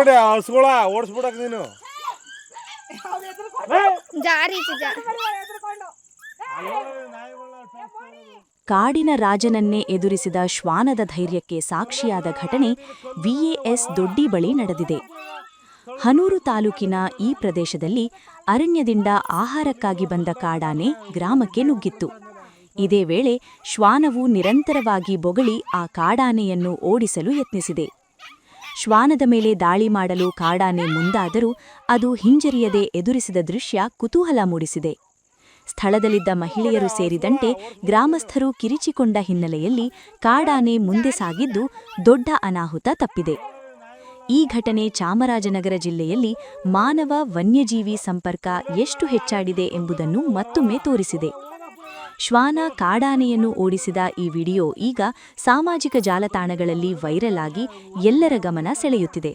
ಎದ್ರುಕೊಂಡೆ ಹಸ್ಗಳ ಓಡಿಸ್ಬಿಡಕ್ ನೀನು ಕಾಡಿನ ರಾಜನನ್ನೇ ಎದುರಿಸಿದ ಶ್ವಾನದ ಧೈರ್ಯಕ್ಕೆ ಸಾಕ್ಷಿಯಾದ ಘಟನೆ ವಿಎಎಸ್ ದೊಡ್ಡಿ ಬಳಿ ನಡೆದಿದೆ. ಹನೂರು ತಾಲೂಕಿನ ಈ ಪ್ರದೇಶದಲ್ಲಿ ಅರಣ್ಯದಿಂದ ಆಹಾರಕ್ಕಾಗಿ ಬಂದ ಕಾಡಾನೆ ಗ್ರಾಮಕ್ಕೆ ನುಗ್ಗಿತ್ತು. ಇದೇ ವೇಳೆ ಶ್ವಾನವು ನಿರಂತರವಾಗಿ ಬೊಗಳಿ ಆ ಕಾಡಾನೆಯನ್ನು ಓಡಿಸಲು ಯತ್ನಿಸಿದೆ. ಶ್ವಾನದ ಮೇಲೆ ದಾಳಿ ಮಾಡಲು ಕಾಡಾನೆ ಮುಂದಾದರೂ ಅದು ಹಿಂಜರಿಯದೆ ಎದುರಿಸಿದ ದೃಶ್ಯ ಕುತೂಹಲ ಮೂಡಿಸಿದೆ. ಸ್ಥಳದಲ್ಲಿದ್ದ ಮಹಿಳೆಯರು ಸೇರಿದಂತೆ ಗ್ರಾಮಸ್ಥರು ಕಿರಿಚಿಕೊಂಡ ಹಿನ್ನೆಲೆಯಲ್ಲಿ ಕಾಡಾನೆ ಮುಂದೆ ಸಾಗಿದ್ದು ದೊಡ್ಡ ಅನಾಹುತ ತಪ್ಪಿದೆ. ಈ ಘಟನೆ ಚಾಮರಾಜನಗರ ಜಿಲ್ಲೆಯಲ್ಲಿ ಮಾನವ ವನ್ಯಜೀವಿ ಸಂಪರ್ಕ ಎಷ್ಟು ಹೆಚ್ಚಾಡಿದೆ ಎಂಬುದನ್ನು ಮತ್ತೊಮ್ಮೆ ತೋರಿಸಿದೆ. ಶ್ವಾನ ಕಾಡಾನೆಯನ್ನು ಓಡಿಸಿದ ಈ ವಿಡಿಯೋ ಈಗ ಸಾಮಾಜಿಕ ಜಾಲತಾಣಗಳಲ್ಲಿ ವೈರಲ್ ಆಗಿ ಎಲ್ಲರ ಗಮನ ಸೆಳೆಯುತ್ತಿದೆ.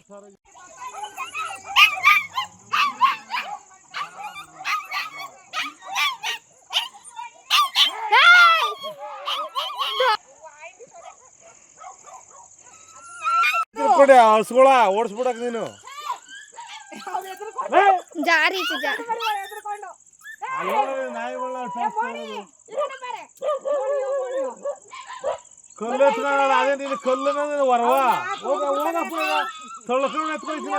ಹಸ್ಗಳ ಓಡಿಸ್ಬಿಡಕ್ ನೀನು ಕಲ್ಲು ಎತ್ಕೊಳ್ಳ ಅದೇ ನೀನು ಕಲ್ಲು ಹೊರವ ತೊಳ್ಕೊಂಡು ಎತ್ಕೊಳ್ತೀನಿ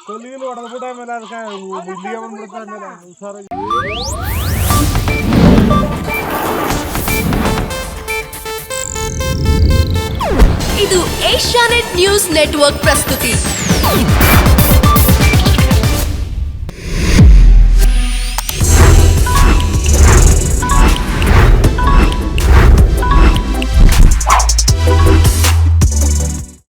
ಕಲ್ಲಿಗೆ ಹೊಡೆದ್ಬಿಟ್ಟ ಆಮೇಲೆ ಅದಕ್ಕೆ ಇಲ್ಲಿಗೆ ಬಂದ್ಬಿಡ್ತ ಆಮೇಲೆ ಹುಷಾರಾಗಿ. ಇದು ಏಷ್ಯಾನೆಟ್ ನ್ಯೂಸ್ ನೆಟ್ವರ್ಕ್ ಪ್ರಸ್ತುತಿ.